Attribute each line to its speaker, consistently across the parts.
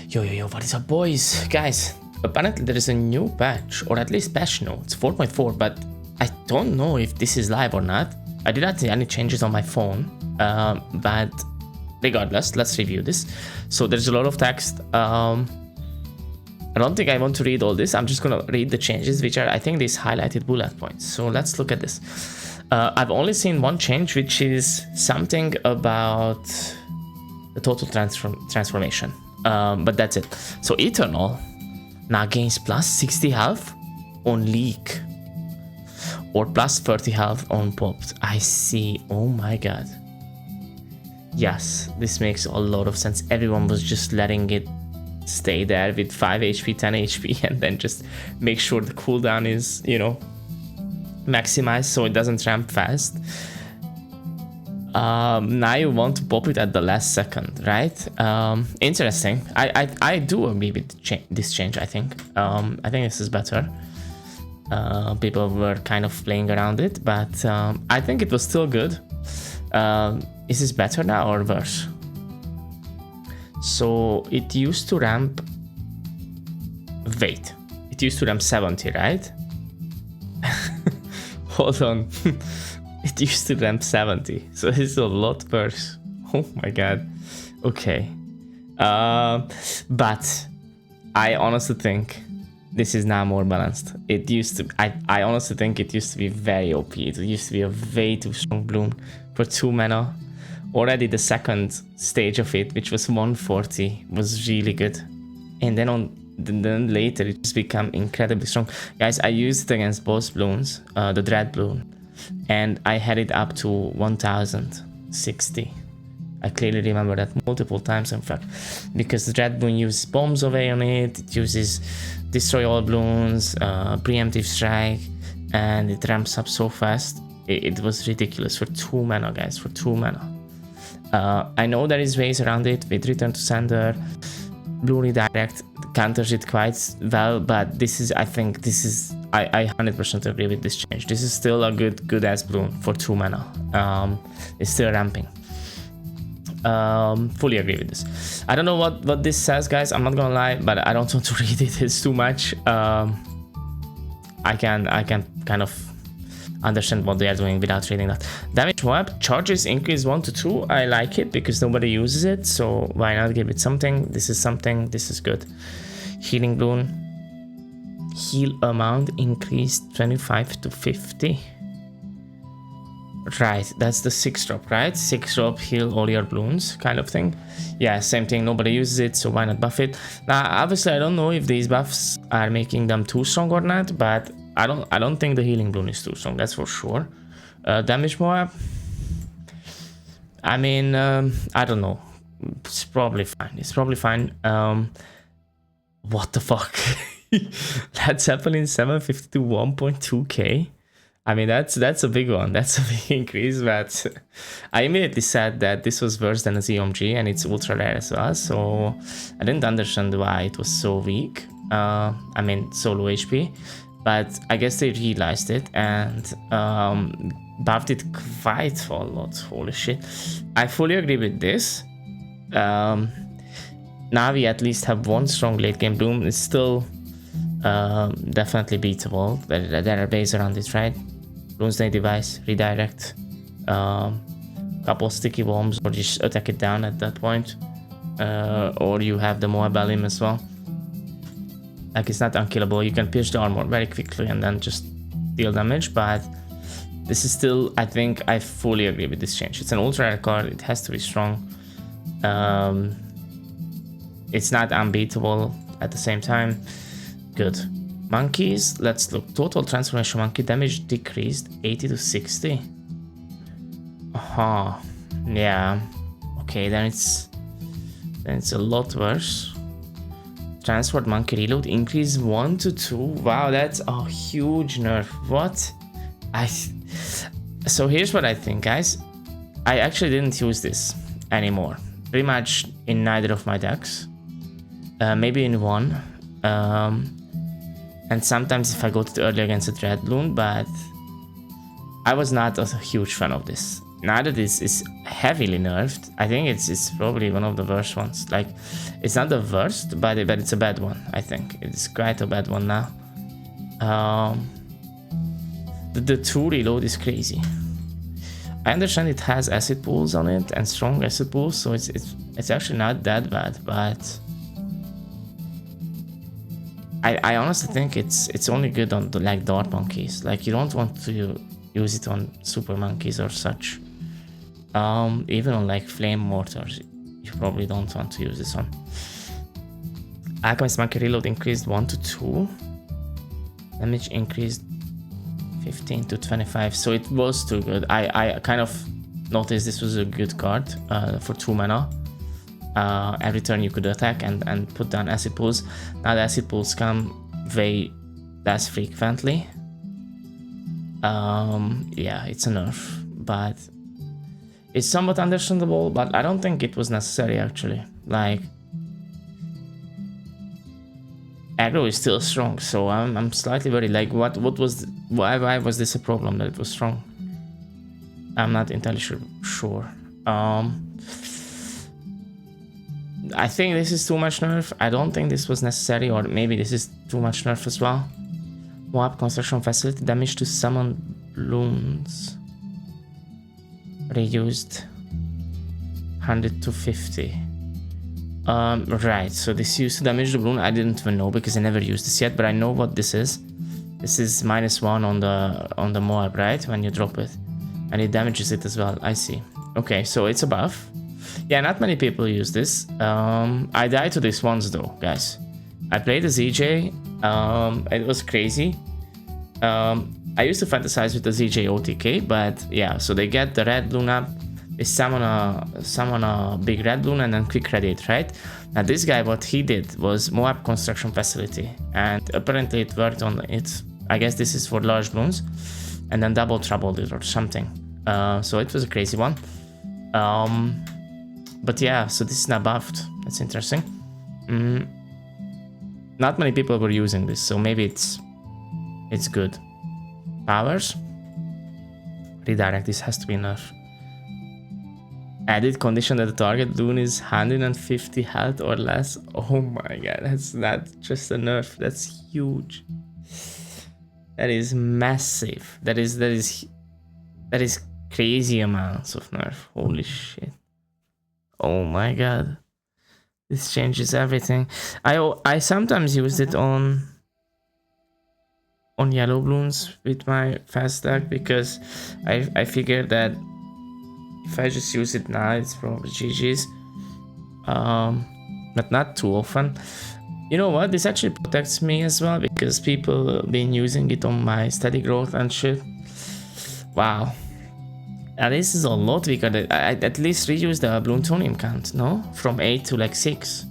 Speaker 1: Yo, what is up, boys? Guys, apparently there is a new patch, or at least patch notes, 4.4, but I don't know if this is live or not. I did not see any changes on my phone, but regardless, let's review this. So there's a lot of text. I don't think I want to read all this. I'm just gonna read the changes, which are, I think, these highlighted bullet points. So let's look at this. I've only seen one change, which is something about the total transformation. But that's it. So Eternal now gains plus 60 health on leak or plus 30 health on popped. I see. Oh my god. Yes, this makes a lot of sense. Everyone was just letting it stay there with 5 HP, 10 HP, and then just make sure the cooldown is, you know, maximized so it doesn't ramp fast. Now you want to pop it at the last second, right? Interesting. I do agree with this change. I think this is better. People were kind of playing around it, but I think it was still good. Is this better now or worse? So it used to ramp. Wait, it used to ramp 70, right? Hold on. It used to ramp 70, so it's a lot worse. Oh my god. Okay. But I honestly think this is now more balanced. It used to. I honestly think it used to be very OP. It used to be a way too strong bloom for 2 mana. Already the second stage of it, which was 140, was really good, and then later it just became incredibly strong. Guys, I used it against both Bloons, the Dread Bloon, and I had it up to 1060. I clearly remember that multiple times, in fact, because the Dread Bloon uses bombs away on it, it uses destroy all Bloons, preemptive strike, and it ramps up so fast. It was ridiculous for 2 mana, guys, for 2 mana. I know there is ways around it with return to sender, blue redirect counters it quite well, but this is, I think this is, I 100% agree with this change. This is still a good ass bloom for 2 mana. It's still ramping. Fully agree with this. I don't know what this says, guys. I'm not gonna lie, but I don't want to read it. It's too much. I can kind of understand what they are doing without reading that. Damage web charges increase 1 to 2. I like it because nobody uses it, so why not give it something? This is something. This is good. Healing Bloon. Heal amount increased 25 to 50. Right, that's the 6-drop, right? 6-drop, heal all your Bloons kind of thing. Yeah, same thing. Nobody uses it, so why not buff it? Now, obviously, I don't know if these buffs are making them too strong or not, but I don't think the healing Bloon is too strong. That's for sure. Damage Moab. I mean, I don't know. It's probably fine. It's probably fine. What the fuck? That's happening 750 to 1.2k. I mean, that's a big one. That's a big increase, but I immediately said that this was worse than a ZOMG and it's ultra rare as well, so I didn't understand why it was so weak. I mean, so low HP, but I guess they realized it and buffed it quite a lot. Holy shit. I fully agree with this. Now we at least have one strong late game bloom. It's still definitely beatable. There are ways around it, right? Bloonsnake device, redirect, couple sticky bombs, or just attack it down at that point, or you have the Moab Elim as well. Like, it's not unkillable. You can pierce the armor very quickly and then just deal damage, but this is still, I think I fully agree with this change. It's an ultra rare card. It has to be strong. It's not unbeatable at the same time. Good. Monkeys, let's look. Total transformation monkey damage decreased 80 to 60. Yeah. Okay, then it's a lot worse. Transferred monkey reload increased 1 to 2. Wow, that's a huge nerf. What? So here's what I think, guys. I actually didn't use this anymore. Pretty much in neither of my decks. Maybe in one. And sometimes if I go to the early against a Dread Bloon, but I was not a huge fan of this. now that this is heavily nerfed, I think it's probably one of the worst ones. Like, it's not the worst, but it's a bad one. I think it's quite a bad one now. The 2 reload is crazy. I understand it has acid pools on it and strong acid pools, so it's actually not that bad. But I honestly think it's only good on the like dart monkeys. Like, you don't want to use it on super monkeys or such. Even on like flame mortars, you probably don't want to use this one. Alchemist monkey reload increased 1 to 2. Damage increased 15 to 25, so it was too good. I kind of noticed this was a good card for 2 mana. Every turn you could attack and put down acid pools. Now the acid pools come way less frequently. Yeah, it's a nerf, but it's somewhat understandable, but I don't think it was necessary actually. Like, aggro is still strong, so I'm slightly worried. Like, why was this a problem that it was strong? I'm not entirely sure. I think this is too much nerf. I don't think this was necessary, or maybe this is too much nerf as well. Moab construction facility damage to summon Bloons. Reused 100 to 50. Right, so this used to damage the balloon. I didn't even know because I never used this yet, but I know what this is. This is -1 on the Moab, right? When you drop it. And it damages it as well. I see. Okay, so it's a buff. Yeah, not many people use this. I died to this once though, guys. I played the ZJ. It was crazy. I used to fantasize with the ZJ OTK, but yeah, so they get the red balloon up, they summon a big red balloon and then quick radiate, right? Now this guy, what he did was Moab construction facility, and apparently it worked on it. I guess this is for large balloons, and then double troubled it or something. So it was a crazy one. But yeah, so this is not buffed. That's interesting. Not many people were using this, so maybe it's good. Powers. Redirect, this has to be enough. Added condition that the target balloon is 150 health or less. Oh my god, that's not just a nerf, that's huge. That is massive. That is crazy amounts of nerf. Holy shit. Oh my god. This changes everything. I sometimes used it on yellow balloons with my fast deck because I figured that if I just use it now, it's probably GG's. But not too often. You know what? This actually protects me as well because people have been using it on my steady growth and shit. Wow. Now this is a lot weaker. I at least reduced the Bloontonium count, no? From 8 to like 6.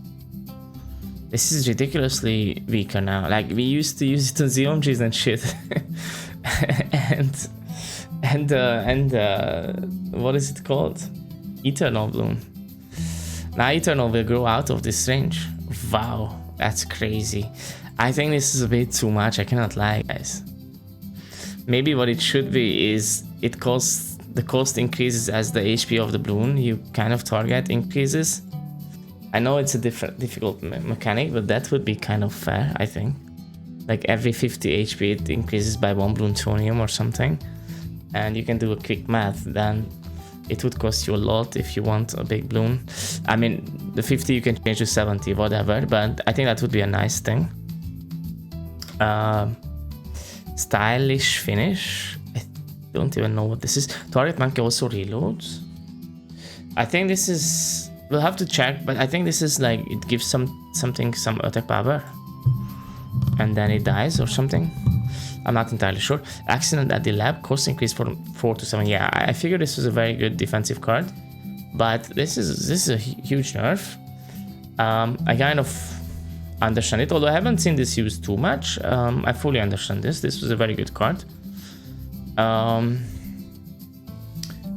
Speaker 1: This is ridiculously weaker now. Like, we used to use it on ZOMGs and shit. and what is it called? Eternal Bloom. Now Eternal will grow out of this range. Wow, that's crazy. I think this is a bit too much, I cannot lie, guys. Maybe what it should be is the cost increases as the HP of the balloon you kind of target increases. I know it's a difficult mechanic, but that would be kind of fair, I think. Like every 50 HP it increases by 1 Bloontonium or something. And you can do a quick math, then it would cost you a lot if you want a big balloon. I mean, the 50 you can change to 70, whatever, but I think that would be a nice thing. Stylish finish. I don't even know what this is. Target monkey also reloads. I think this is... We'll have to check, but I think this is like, it gives some attack power. And then it dies or something. I'm not entirely sure. Accident at the lab, cost increase from 4 to 7. Yeah, I figured this was a very good defensive card. But this is a huge nerf. I kind of understand it, although I haven't seen this used too much. I fully understand this. This was a very good card.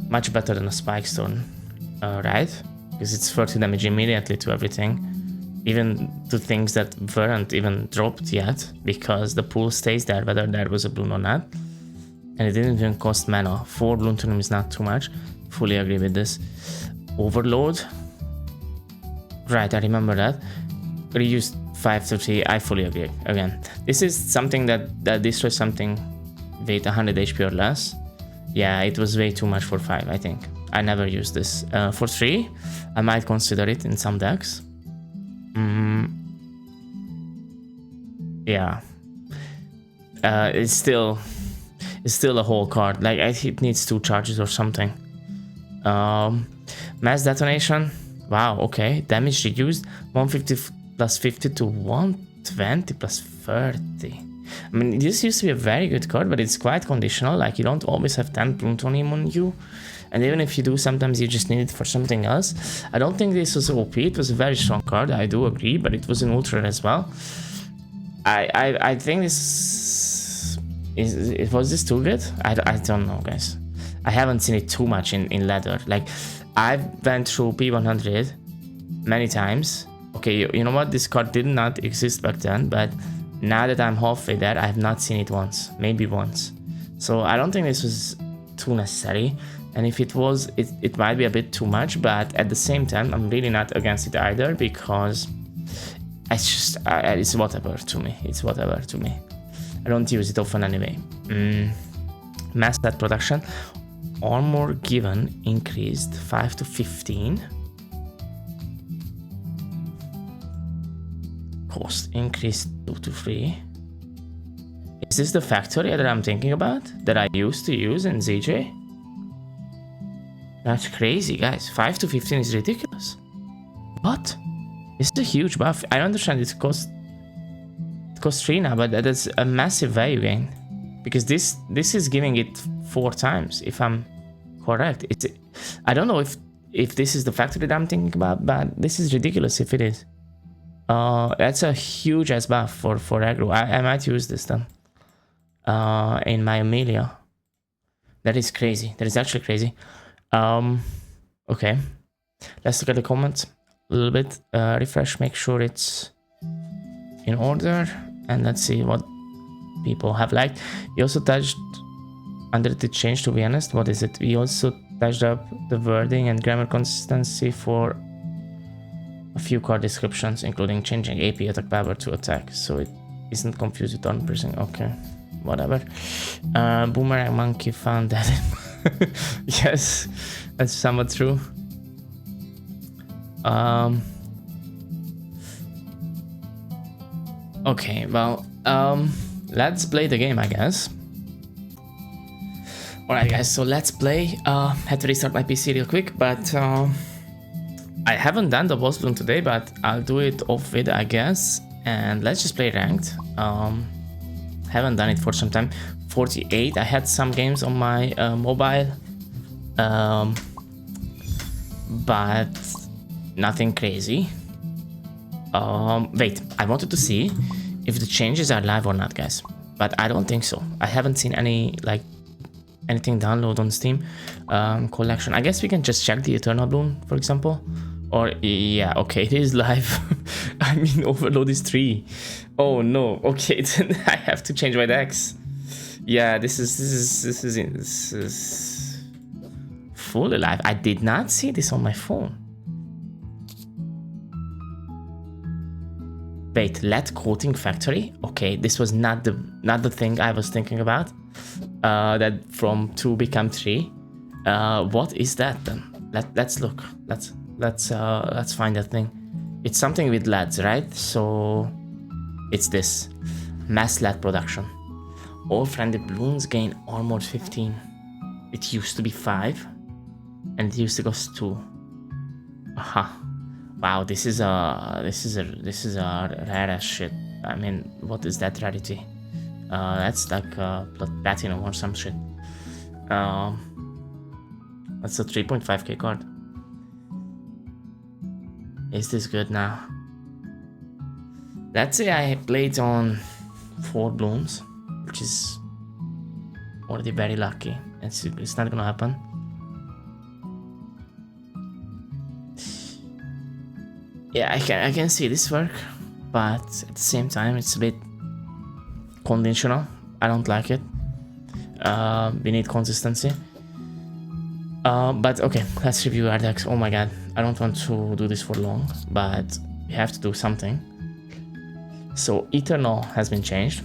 Speaker 1: Much better than a Spike Stone, right? Because it's 30 damage immediately to everything. Even to things that weren't even dropped yet, because the pool stays there whether there was a balloon or not. And it didn't even cost mana. 4 Bloontonium is not too much. Fully agree with this. Overload. Right, I remember that. Reduced 5 to 3. I fully agree. Again, this is something that destroys something with 100 HP or less. Yeah, it was way too much for 5, I think. I never used this. For 3, I might consider it in some decks. Yeah. It's still a whole card. Like, it needs 2 charges or something. Mass detonation. Wow, okay. Damage reduced 150 plus 50 to 120 plus 30. I mean, this used to be a very good card, but it's quite conditional. Like, you don't always have 10 plutonium on you. And even if you do, sometimes you just need it for something else. I don't think this was OP. It was a very strong card, I do agree, but it was an ultra as well. I think this was this too good? I don't know, guys. I haven't seen it too much in ladder. Like, I've went through P100 many times. Okay, you know what? This card did not exist back then, but now that I'm halfway there, I have not seen it once, maybe once. So I don't think this was too necessary. And if it was, it might be a bit too much, but at the same time, I'm really not against it either, because it's just, it's whatever to me. It's whatever to me. I don't use it often anyway. Mass stat production. Armor given increased 5 to 15. Cost increased 2 to 3. Is this the factory that I'm thinking about? That I used to use in ZJ? That's crazy, guys. 5 to 15 is ridiculous. What? This is a huge buff. I understand it costs 3 now, but that is a massive value gain. Because this is giving it 4 times, if I'm correct. I don't know if this is the factory that I'm thinking about, but this is ridiculous if it is. That's a huge ass buff for aggro. I might use this then. In my Amelia. That is crazy. That is actually crazy. Okay. Let's look at the comments a little bit. Refresh, make sure it's in order. And let's see what people have liked. We also touched under the change, to be honest. What is it? We also touched up the wording and grammar consistency for a few card descriptions, including changing AP attack power to attack, so it isn't confused with on person. Okay, whatever. Boomerang monkey found that. Yes, that's somewhat true. Okay, well, let's play the game, I guess. Alright, guys, so let's play. Had to restart my PC real quick, but I haven't done the boss bloom today, but I'll do it off with, I guess. And let's just play ranked. Haven't done it for some time. 48. I had some games on my mobile, but nothing crazy. Wait, I wanted to see if the changes are live or not, guys, but I don't think so. I haven't seen any, like, anything download on Steam. Collection. I guess we can just check the Eternal Bloom, for example. Or, yeah, okay, it is live. I mean, Overload is 3. Oh no, okay, then I have to change my decks. Yeah, this is fully live. I did not see this on my phone. Wait, LED coating factory? Okay, this was not the thing I was thinking about. That from 2 become 3. What is that then? Let's look. Let's find that thing. It's something with LEDs, right? So it's this mass LED production. All friendly balloons gain armor 15. It used to be 5, and it used to cost 2. Aha. Wow, this is a rare ass shit. I mean, what is that rarity? That's like platinum or some shit. That's a 3.5k card. Is this good now? Let's say I played on 4 Bloons, which is already very lucky. It's not gonna happen. Yeah, I can see this work, but at the same time it's a bit conditional. I don't like it. We need consistency. But okay, let's review our decks. Oh my god, I don't want to do this for long, but we have to do something. So Eternal has been changed.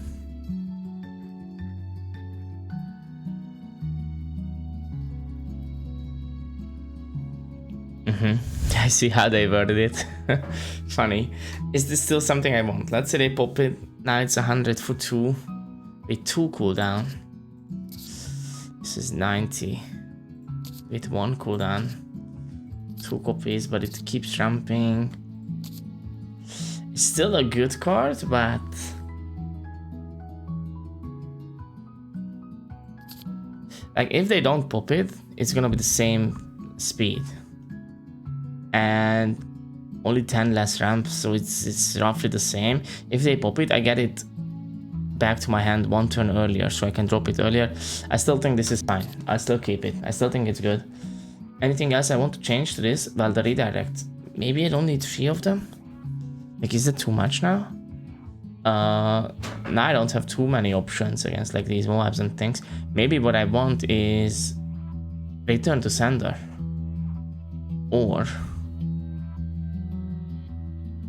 Speaker 1: I see how they worded it. Funny. Is this still something I want? Let's say they pop it. Now it's 100 for 2. With 2 cooldown. This is 90. With 1 cooldown. 2 copies, but it keeps ramping. It's still a good card, but... like, if they don't pop it, it's gonna be the same speed. And only 10 less ramps, so it's roughly the same. If they pop it, I get it back to my hand 1 turn earlier, so I can drop it earlier. I still think this is fine. I still keep it. I still think it's good. Anything else I want to change to this? Well, the redirect. Maybe I don't need 3 of them. Like, is it too much now? Now I don't have too many options against like these Moabs and things. Maybe what I want is return to sender. Or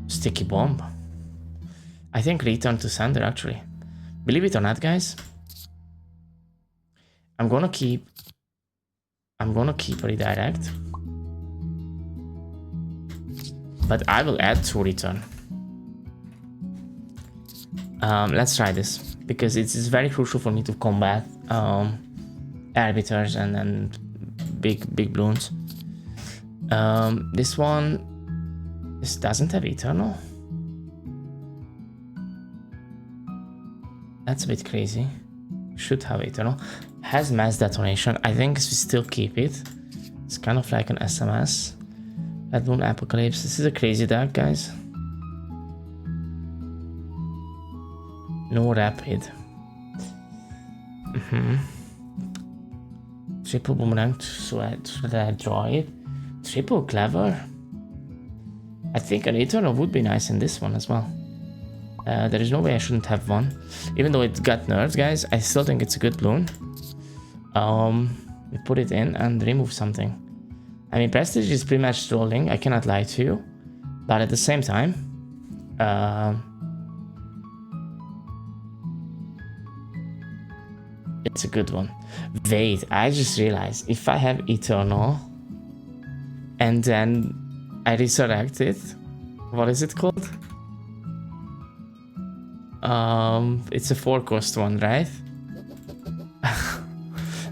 Speaker 1: sticky bomb. I think return to sender actually. Believe it or not, guys. I'm gonna keep a redirect. But I will add 2 return. Let's try this. Because it's very crucial for me to combat arbiters and big balloons. This one, this doesn't have eternal. That's a bit crazy. Should have eternal. Has mass detonation. I think we still keep it. It's kind of like an SMS. Red Bloon Apocalypse. This is a crazy deck, guys. No rapid. Triple boomerang so that I draw it. Triple clever. I think an eternal would be nice in this one as well. There is no way I shouldn't have one. Even though it got nerfed, guys, I still think it's a good balloon. We put it in and remove something. I mean, Prestige is pretty much trolling, I cannot lie to you. But at the same time, it's a good one. Wait, I just realized, if I have Eternal, and then I resurrect it, what is it called? It's a 4-cost one, right?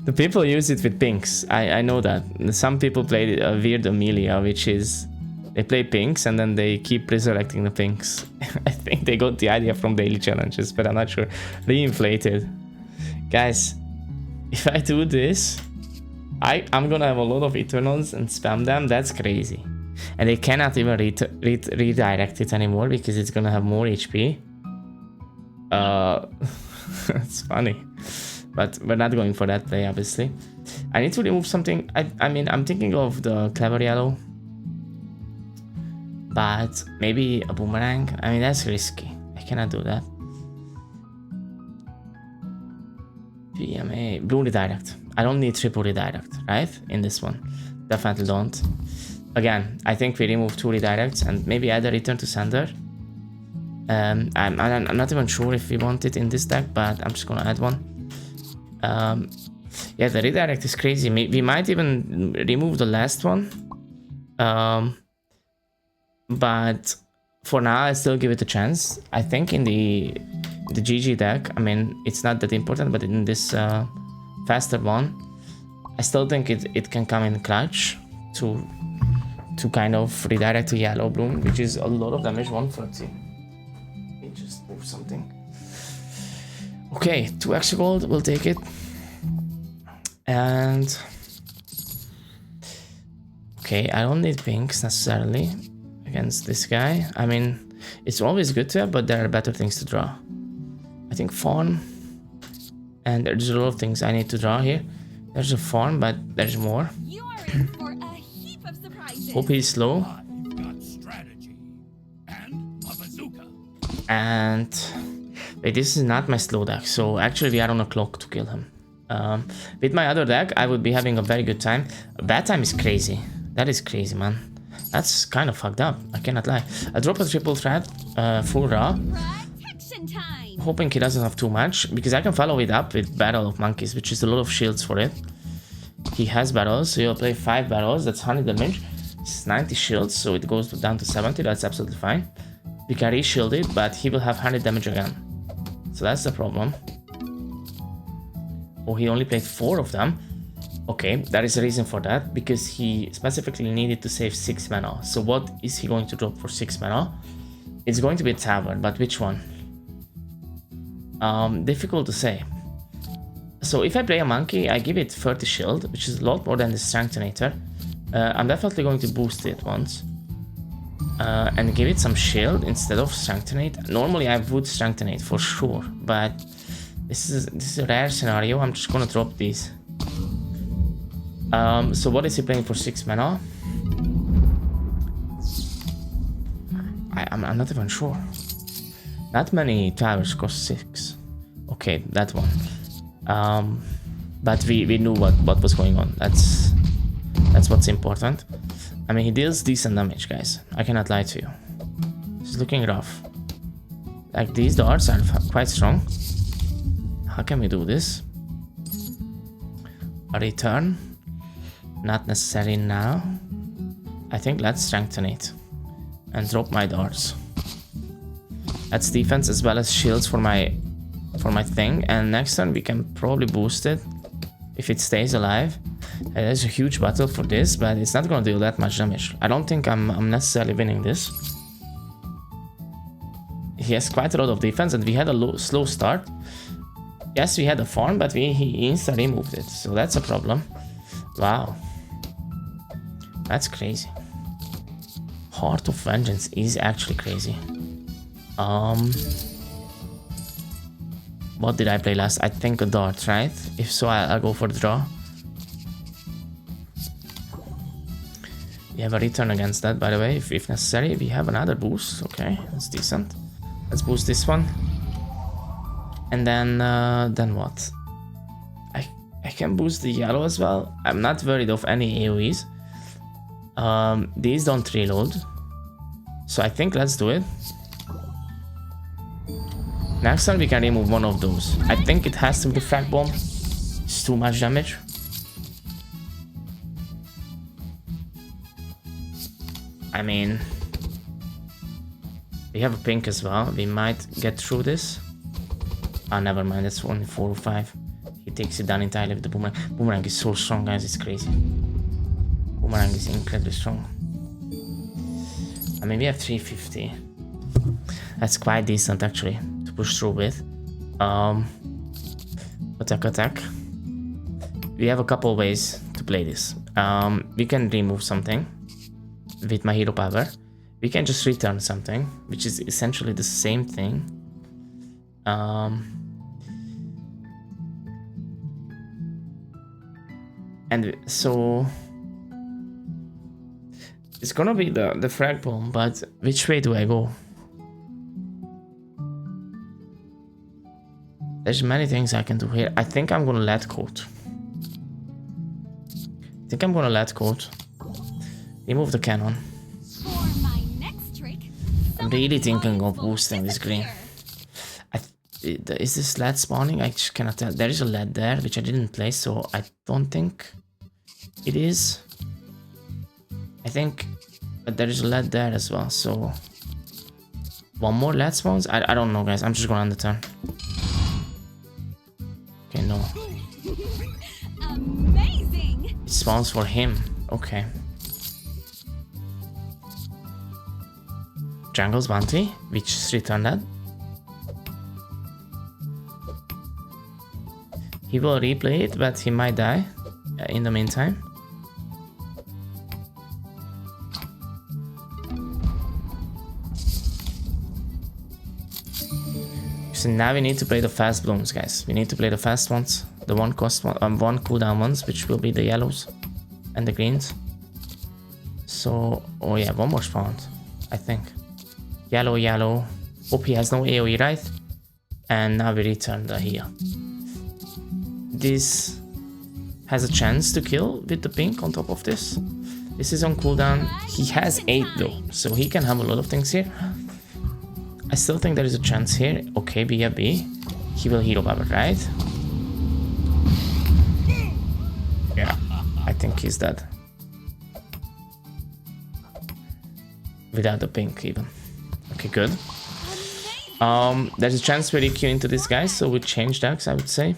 Speaker 1: The people use it with pinks. I know that. Some people play a weird Amelia, which is they play pinks and then they keep resurrecting the pinks. I think they got the idea from daily challenges, but I'm not sure. Reinflated. Guys, if I do this, I'm gonna have a lot of Eternals and spam them. That's crazy. And they cannot even redirect it anymore because it's gonna have more HP. It's funny. But we're not going for that play, obviously. I need to remove something. I mean, I'm thinking of the Clever Yellow. But maybe a Boomerang. I mean, that's risky. I cannot do that. PMA. Blue Redirect. I don't need triple Redirect, right? In this one. Definitely don't. Again, I think we remove 2 Redirects and maybe add a Return to Sender. I'm not even sure if we want it in this deck, but I'm just gonna add one. Yeah, the redirect is crazy. We might even remove the last one. But for now, I still give it a chance. I think in the GG deck, I mean, it's not that important, but in this faster one, I still think it can come in clutch to kind of redirect to Yellow Bloom, which is a lot of damage, 130. Let me just move something. Okay, 2 extra gold, we'll take it. And okay, I don't need pinks necessarily against this guy. I mean, it's always good to have, but there are better things to draw. I think farm, and there's a lot of things I need to draw here. There's a farm, but there's more.
Speaker 2: You are in for a heap of surprises.
Speaker 1: Hope he's slow.
Speaker 3: I've got strategy and a bazooka.
Speaker 1: And wait, this is not my slow deck, so actually we are on a clock to kill him. With my other deck, I would be having a very good time. Bad time is crazy. That is crazy, man. That's kind of fucked up. I cannot lie. I drop a triple threat, full raw.
Speaker 2: Protection time.
Speaker 1: Hoping he doesn't have too much, because I can follow it up with Battle of Monkeys, which is a lot of shields for it. He has battles, so he'll play 5 battles. That's 100 damage. It's 90 shields, so it goes down to 70. That's absolutely fine. We can re-shield it, but he will have 100 damage again. So that's the problem. Oh, he only played 4 of them. Okay, there is a reason for that, because he specifically needed to save 6 mana. So what is he going to drop for 6 mana? It's going to be a tavern, but which one? Difficult to say. So if I play a monkey, I give it 30 shield, which is a lot more than the Strengthenator. I'm definitely going to boost it once. And give it some shield instead of Strengthenate. Normally I would Strengthenate for sure, but this is a rare scenario. I'm just gonna drop these. So what is he playing for 6 mana? I'm not even sure. Not many towers cost 6. Okay, that one. But we knew what was going on. That's what's important. I mean, he deals decent damage, guys. I cannot lie to you. It's looking rough. Like, these darts are quite strong. How can we do this? A return? Not necessary now. I think let's strengthen it. And drop my darts. That's defense as well as shields for my thing. And next turn we can probably boost it if it stays alive. There's a huge battle for this, but it's not gonna deal that much damage. I don't think I'm necessarily winning this. He has quite a lot of defense, and we had a slow start. Yes, we had a farm, but he instantly removed it, so that's a problem. Wow, that's crazy. Heart of Vengeance is actually crazy. What did I play last? I think a dart, right? If so, I'll go for the draw. We have a return against that, by the way, if necessary. We have another boost. Okay, that's decent. Let's boost this one. And then what? I can boost the yellow as well. I'm not worried of any AoEs. These don't reload. So I think let's do it. Next time we can remove one of those. I think it has to be the frag bomb. It's too much damage. I mean, we have a pink as well. We might get through this. Ah, never mind. That's only 4 or 5. He takes it down entirely with the boomerang. Boomerang is so strong, guys. It's crazy. Boomerang is incredibly strong. I mean, we have 350. That's quite decent, actually, to push through with. Attack. We have a couple ways to play this. We can remove something with my hero power. We can just return something, which is essentially the same thing. And so it's gonna be the frag bomb, but which way do I go? There's many things I can do here. I think I'm gonna let coat. Remove the cannon.
Speaker 2: For my next trick,
Speaker 1: I'm really thinking of boosting this green. Is this lead spawning? I just cannot tell. There is a lead there, which I didn't place, so I don't think it is. I think but there is a lead there as well, so one more lead spawns? I don't know, guys. I'm just going on the turn. Okay, no.
Speaker 2: amazing.
Speaker 1: It spawns for him. Okay. Jungle's bounty, which is return that. He will replay it, but he might die in the meantime. So now we need to play the fast Bloons, guys. We need to play the fast ones, the one cooldown ones, which will be the yellows and the greens. So, oh yeah, one more spawn, I think. Yellow. Hope he has no AoE, right? And now we return the heal. this has a chance to kill with the pink on top of this. This is on cooldown. He has 8 though, so he can have a lot of things here. I still think there is a chance here. Okay, BFB. He will hero bubble, right? Yeah, I think he's dead. Without the pink even. Okay, good. There's a chance we queue into this guy, so we change decks, I would say.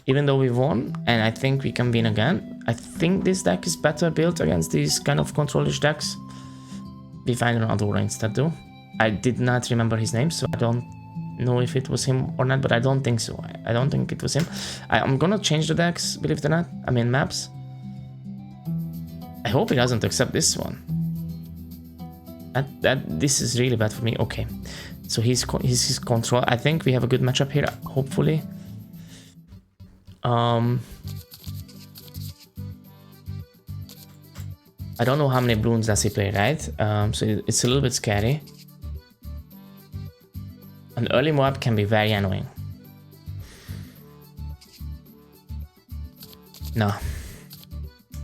Speaker 1: Even though we won, and I think we can win again. I think this deck is better built against these kind of controlish decks. We find another aura instead though. I did not remember his name, so I don't know if it was him or not, but I don't think so. I don't think it was him. I'm gonna change the decks, believe it or not. I mean maps. I hope he doesn't accept this one. This is really bad for me. Okay, so he's his control. I think we have a good matchup here, hopefully. I don't know how many Bloons does he play, right? So it's a little bit scary. An early mob can be very annoying. No.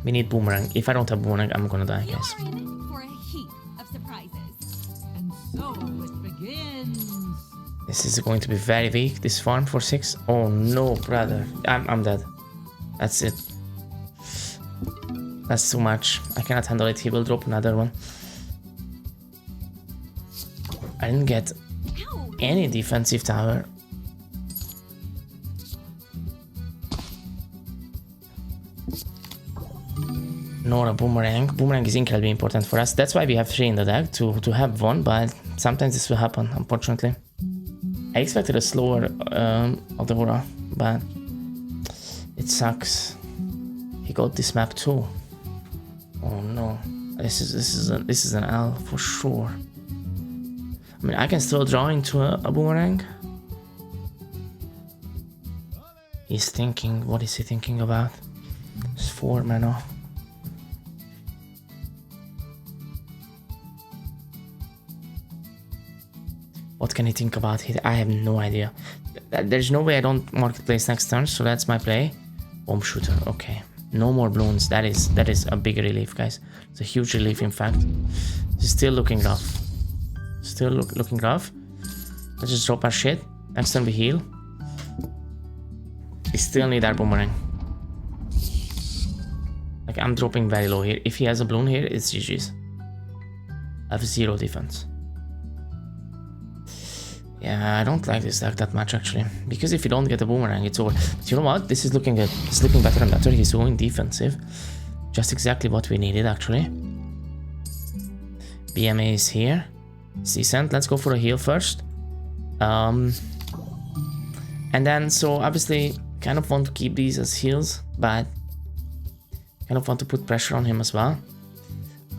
Speaker 1: We need boomerang. If I don't have boomerang, I'm gonna die, guys.
Speaker 2: You're in for a heap of surprises.
Speaker 4: And so it begins.
Speaker 1: This is going to be very weak, this farm for 6. Oh no, brother. I'm dead. That's it. That's too much. I cannot handle it. He will drop another one. I didn't get any defensive tower. Nor a boomerang. Boomerang is incredibly important for us. That's why we have 3 in the deck, to have 1, but sometimes this will happen, unfortunately. I expected a slower Aurora, but it sucks. He got this map too. Oh no, this is an L for sure. I mean, I can still draw into a boomerang. He's thinking. What is he thinking about? It's 4 mana. What can he think about here? I have no idea. There's no way I don't marketplace next turn, so that's my play. Bomb shooter, okay. No more Bloons. That is a big relief, guys. It's a huge relief, in fact. It's still looking rough. Still looking rough. Let's just drop our shit. Next turn we heal. We still need our boomerang. Like, I'm dropping very low here. If he has a Bloon here, it's GG's. I have 0 defense. Yeah, I don't like this deck that much actually, because if you don't get a boomerang, it's over. But you know what? This is looking good. It's looking better and better. He's going defensive. Just exactly what we needed actually. BMA is here. It's decent. Let's go for a heal first. And then, so obviously, kind of want to keep these as heals, but kind of want to put pressure on him as well.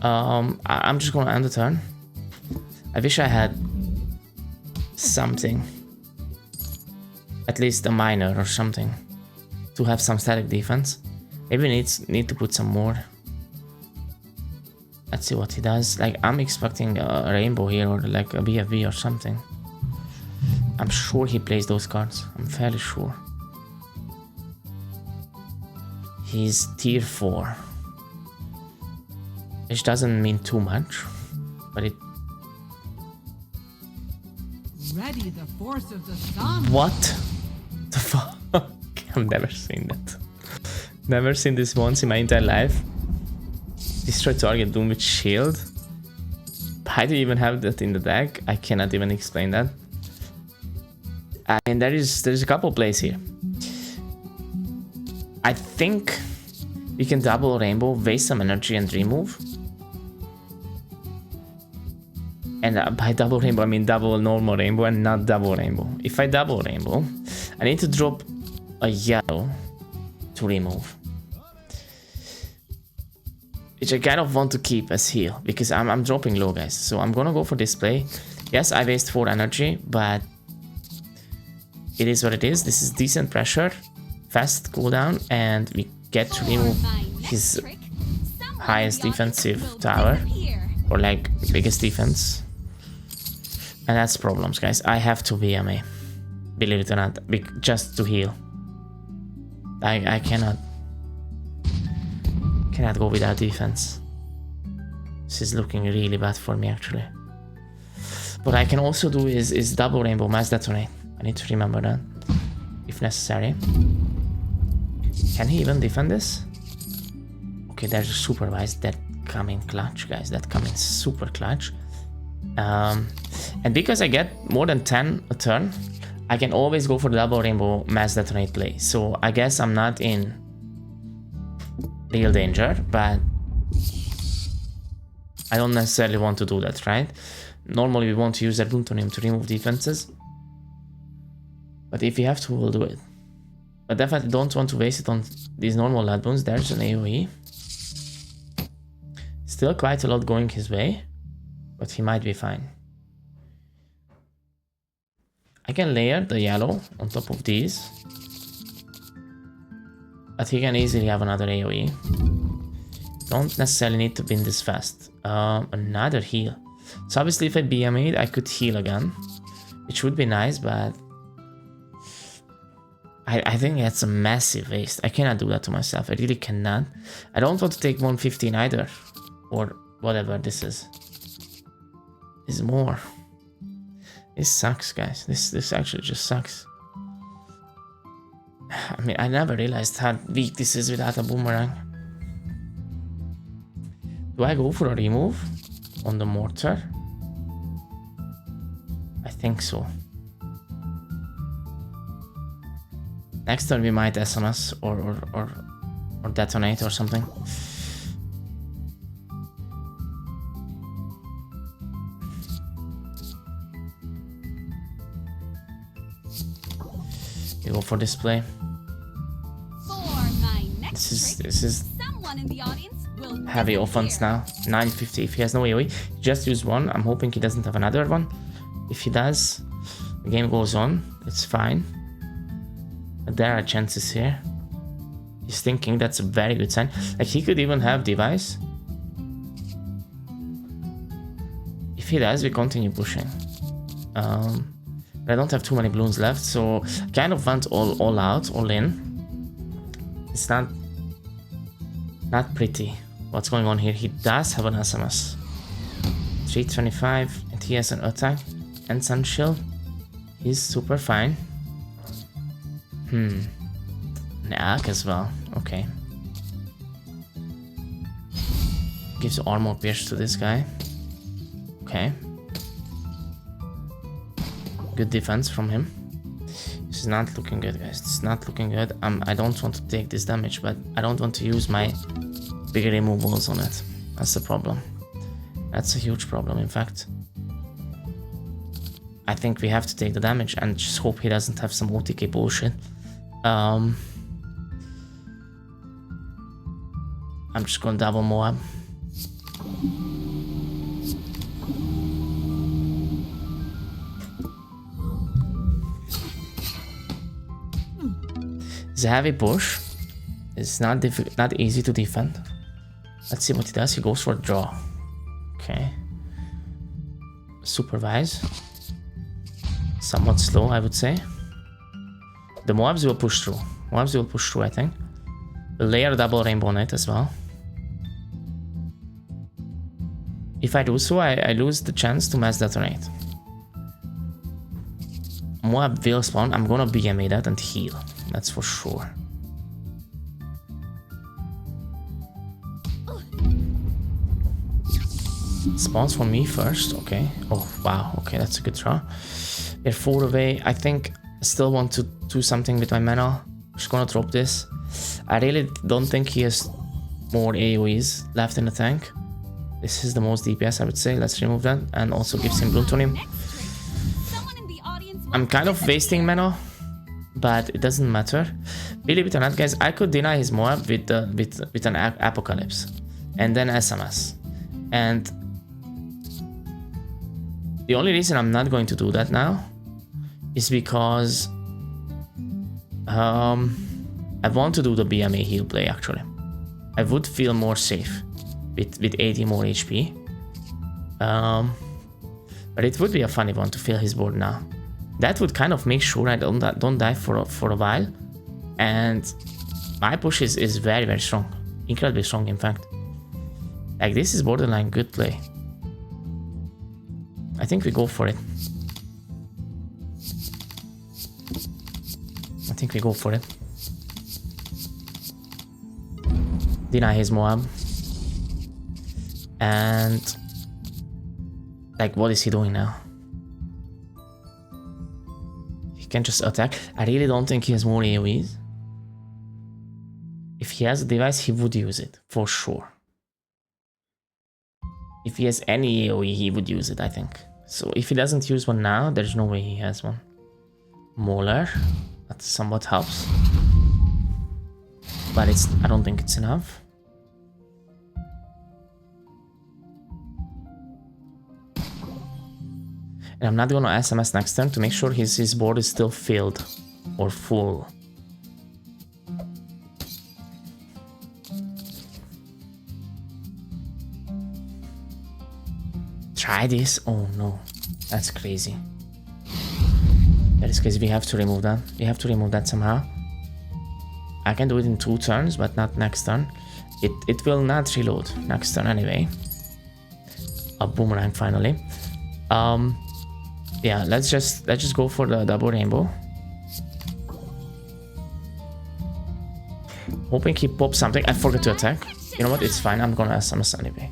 Speaker 1: I'm just gonna end the turn. I wish I had something, at least a miner or something, to have some static defense. Maybe need to put some more. Let's see what he does. Like, I'm expecting a rainbow here, or like a BFB or something. I'm sure he plays those cards. I'm fairly sure. He's tier 4, which doesn't mean too much, but it.
Speaker 4: Ready the force of the sun.
Speaker 1: What the fuck? I've never seen that. Never seen this once in my entire life. Destroy target Doom with shield. Why do you even have that in the deck? I cannot even explain that. I mean, there's a couple plays here. I think you can double rainbow, waste some energy and remove. And by double rainbow, I mean double normal rainbow and not double rainbow. If I double rainbow, I need to drop a yellow to remove. Which I kind of want to keep as heal, because I'm dropping low, guys. So I'm gonna go for this play. Yes, I waste 4 energy, but it is what it is. This is decent pressure, fast cooldown, and we get to remove his highest defensive tower, or like biggest defense. And that's problems, guys. I have to BMA, believe it or not, just to heal. I cannot go without defense. This is looking really bad for me actually. What I can also do is double rainbow mass detonate. I need to remember that if necessary. Can he even defend this? Okay, there's a supervise that coming clutch, guys. That coming super clutch. And because I get more than 10 a turn, I can always go for the double rainbow mass detonate play. So I guess I'm not in real danger, but I don't necessarily want to do that, right? Normally we want to use our plutonium to remove defenses, but if we have to, we'll do it. But definitely don't want to waste it on these normal lad boons. There's an AoE. Still quite a lot going his way, but he might be fine. I can layer the yellow on top of these, but he can easily have another AoE. Don't necessarily need to bin this fast. Another heal. So obviously if I BM8, I could heal again, which would be nice, but I think that's a massive waste. I cannot do that to myself. I really cannot. I don't want to take 115 either, or whatever this is. This is more. This sucks, guys. This actually just sucks. I mean, I never realized how weak this is without a boomerang. Do I go for a remove on the mortar? I think so. Next turn we might SMS or detonate or something. We go for display. This is
Speaker 2: Someone in the audience will
Speaker 1: heavy offense now. 950. If he has no AoE, he just used one. I'm hoping he doesn't have another one. If he does, the game goes on. It's fine. But there are chances here. He's thinking that's a very good sign. Like he could even have device. If he does, we continue pushing. I don't have too many balloons left, so I kind of went all out, all in. It's not pretty what's going on here. He does have an SMS. 325, and he has an attack and sun shield. He's super fine. An arc as well. Okay. Gives armor pierce to this guy. Okay. Good defense from him. This is not looking good, guys. It's not looking good. I don't want to take this damage, but I don't want to use my bigger removals on it. That's the problem. That's a huge problem, in fact. I think we have to take the damage and just hope he doesn't have some OTK bullshit. I'm just gonna double Moab. It's a heavy push. It's not easy to defend. Let's see what he does. He goes for a draw. Okay. Supervise. Somewhat slow, I would say. The Moabs will push through. Moabs will push through, I think. We'll layer double rainbow knight as well. If I do so, I lose the chance to mass detonate. Moab will spawn. I'm gonna BMA that and heal. That's for sure. Spawns for me first. Okay. Oh, wow. Okay, that's a good draw. They're 4 away. I think I still want to do something with my mana. I'm just gonna drop this. I really don't think he has more AoEs left in the tank. This is the most DPS, I would say. Let's remove that. And also gives him plutonium. I'm kind of wasting mana, but it doesn't matter. Believe it or not, guys, I could deny his Moab with an Apocalypse and then SMS. And the only reason I'm not going to do that now is because I want to do the BMA heal play, actually. I would feel more safe with 80 more HP. But it would be a funny one to fill his board now. That would kind of make sure I don't die for a while. And My push is very, very strong. Incredibly strong, in fact. Like, this is borderline good play. I think we go for it. I think we go for it. Deny his Moab. And... like, what is he doing now? He can just attack. I really don't think he has more AoEs. If he has a device, he would use it, for sure. If he has any AoE, he would use it, I think. So if he doesn't use one now, there's no way he has one. Mauler, that somewhat helps. But I don't think it's enough. And I'm not gonna SMS next turn to make sure his board is still filled or full. Try this? Oh no, that's crazy. That is crazy. We have to remove that. We have to remove that somehow. I can do it in 2 turns, but not next turn. It will not reload next turn anyway. A boomerang finally. Yeah, let's just go for the double rainbow. Hoping he pops something. I forgot to attack. You know what? It's fine. I'm gonna SMS anyway.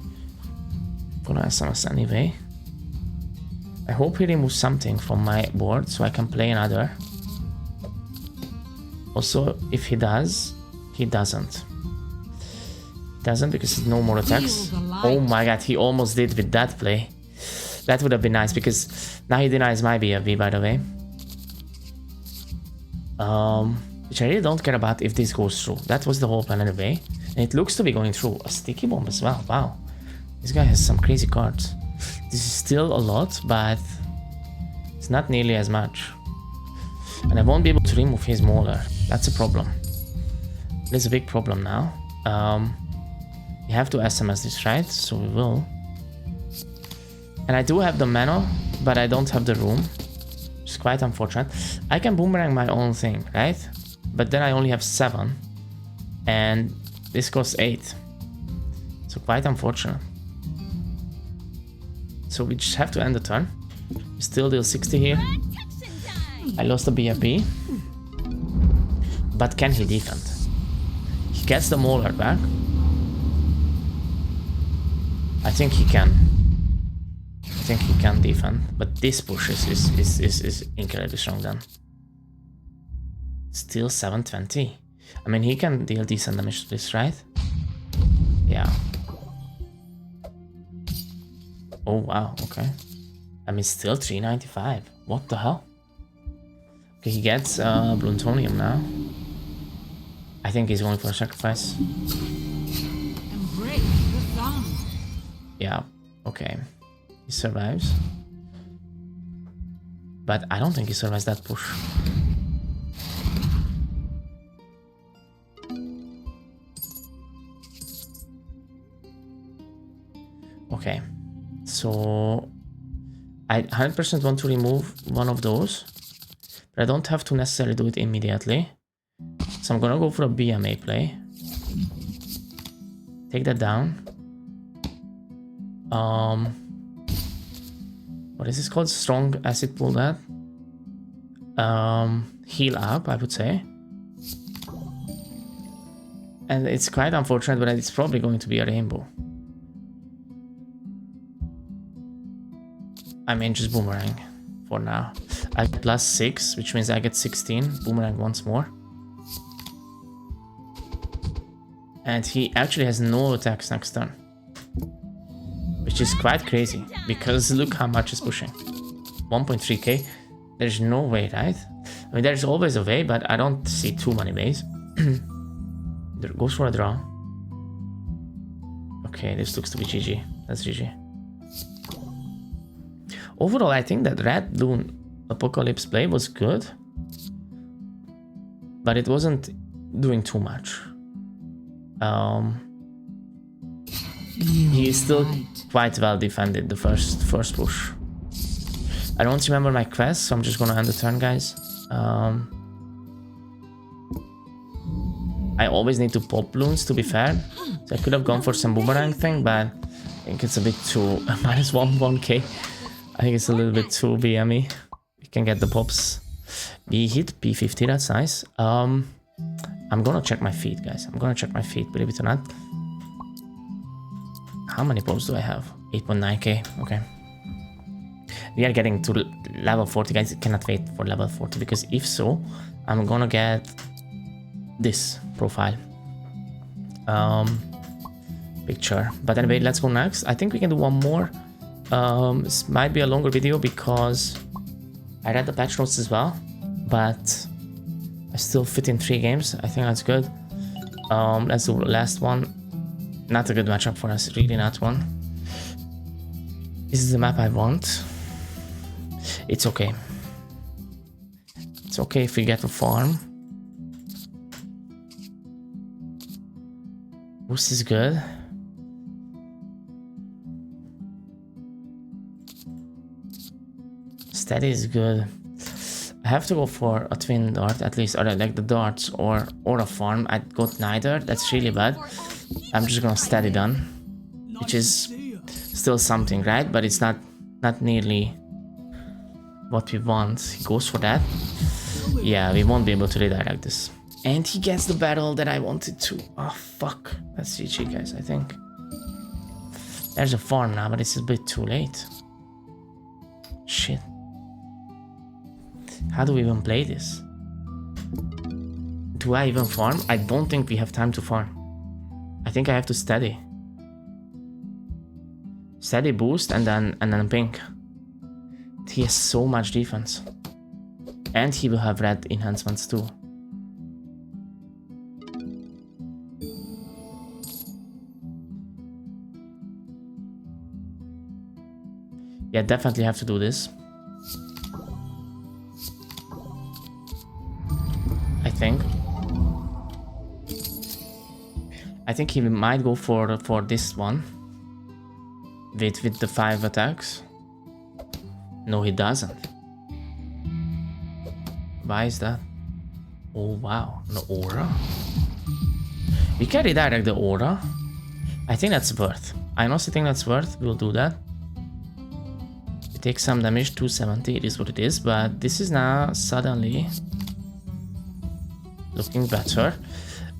Speaker 1: I hope he removes something from my board so I can play another. Also, if he does, he doesn't. Doesn't because no more attacks. Oh my god, he almost did with that play. That would have been nice because now he denies my BFB, by the way. Which I really don't care about if this goes through. That was the whole plan anyway. And it looks to be going through. A sticky bomb as well. Wow. This guy has some crazy cards. This is still a lot, but it's not nearly as much. And I won't be able to remove his Mauler. That's a problem. There's a big problem now. We have to SMS this, right? So we will. And I do have the mana, but I don't have the room. It's quite unfortunate. I can boomerang my own thing, right? But then I only have 7. And this costs 8. So quite unfortunate. So we just have to end the turn. We still deal 60 here. I lost the BFB. But can he defend? He gets the Mauler back. I think he can. I think he can defend. But this push is incredibly strong then. Still 720. I mean, he can deal decent damage to this, right? Yeah. Oh wow, okay. I mean, still 395. What the hell? Okay, he gets Bloontonium now. I think he's going for a sacrifice.
Speaker 4: Embrace the sun.
Speaker 1: Yeah, okay. He survives. But I don't think he survives that push. Okay. So I 100% want to remove one of those, but I don't have to necessarily do it immediately. So I'm gonna go for a BMA play. Take that down. What is this called? Strong acid pull that. Heal up, I would say. And it's quite unfortunate, but it's probably going to be a rainbow. I mean, just boomerang for now. I get +6, which means I get 16. Boomerang once more. And he actually has no attacks next turn. Which is quite crazy, because look how much he's pushing. 1.3k. There's no way, right? I mean, there's always a way, but I don't see too many ways. There goes for a draw. Okay, this looks to be GG. That's GG. Overall, I think that Red Bloon Apocalypse play was good, but it wasn't doing too much. He is still quite well defended the first push. I don't remember my quest, so I'm just gonna end the turn, guys. I always need to pop Bloons, to be fair. So I could have gone for some boomerang thing, but I think it's a bit too... minus 1k. I think it's a little bit too BME. You can get the pops. B hit, P50, that's nice. I'm gonna check my feet, guys. I'm gonna check my feet, believe it or not. How many pops do I have? 8.9k, okay. We are getting to level 40, guys. I cannot wait for level 40, because if so, I'm gonna get this profile picture. But anyway, let's go next. I think we can do one more. This might be a longer video because I read the patch notes as well, but I still fit in 3 games. I think that's good. Let's do the last one. Not a good matchup for us, really not one. This is the map I want. It's okay. It's okay if we get to farm. Boost is good. Steady is good. I have to go for a twin dart at least, or like the darts or a farm. I got neither. That's really bad. I'm just gonna steady done, which is still something, right? But it's not nearly what we want. He goes for that. Yeah, we won't be able to redirect this. And he gets the battle that I wanted to. Oh, fuck. That's GG, guys, I think. There's a farm now, but it's a bit too late. Shit. How do we even play this? Do I even farm? I don't think we have time to farm. I think I have to steady. Steady boost and then pink. He has so much defense. And he will have red enhancements too. Yeah, definitely have to do this. I think he might go for this one with the 5 attacks. No, he doesn't. Why is that? Oh wow, the aura. We can redirect the aura. I think that's worth. I honestly think that's worth. We'll do that. We take some damage, 270. It is what it is, but this is now suddenly looking better.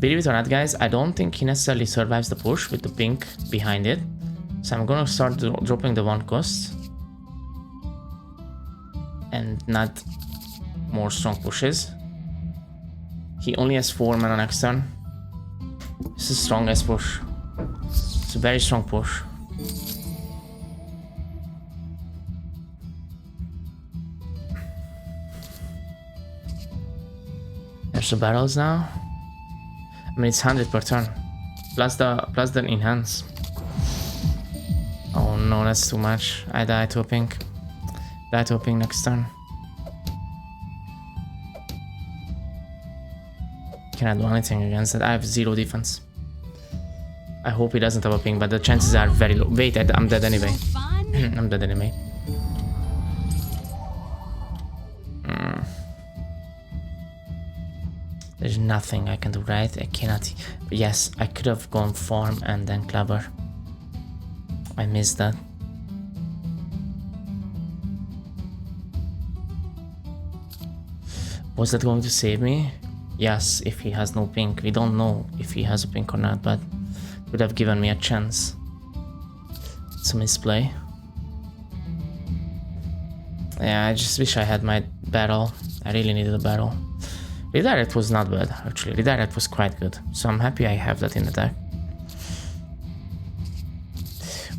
Speaker 1: Believe it or not, guys, I don't think he necessarily survives the push with the pink behind it. So I'm gonna start dropping the 1 cost. And not more strong pushes. He only has 4 mana next turn. This is strongest push. It's a very strong push. There's the barrels now. I mean, it's 100 per turn, plus the enhance. Oh no, that's too much. I die to a pink. Die to a pink next turn. Cannot do anything against that. I have 0 defense. I hope he doesn't have a pink, but the chances are very low. Wait, I'm dead anyway. I'm dead anyway. There's nothing I can do, right? I cannot. Yes, I could have gone farm and then clever. I missed that. Was that going to save me? Yes, if he has no pink. We don't know if he has a pink or not, but it would have given me a chance. It's a misplay. Yeah, I just wish I had my battle. I really needed a battle. Redirect was not bad, actually. Redirect was quite good. So I'm happy I have that in the deck.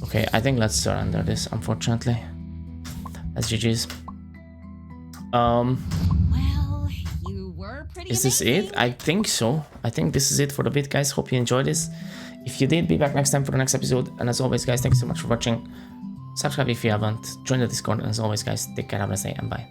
Speaker 1: Okay, I think let's surrender this, unfortunately. That's GG's.
Speaker 2: Well, you were pretty
Speaker 1: Is this
Speaker 2: amazing.
Speaker 1: it? I think so. I think this is it for the bit, guys. Hope you enjoyed this. If you did, be back next time for the next episode. And as always, guys, thank you so much for watching. Subscribe if you haven't. Join the Discord. And as always, guys, take care, have a nice day, and bye.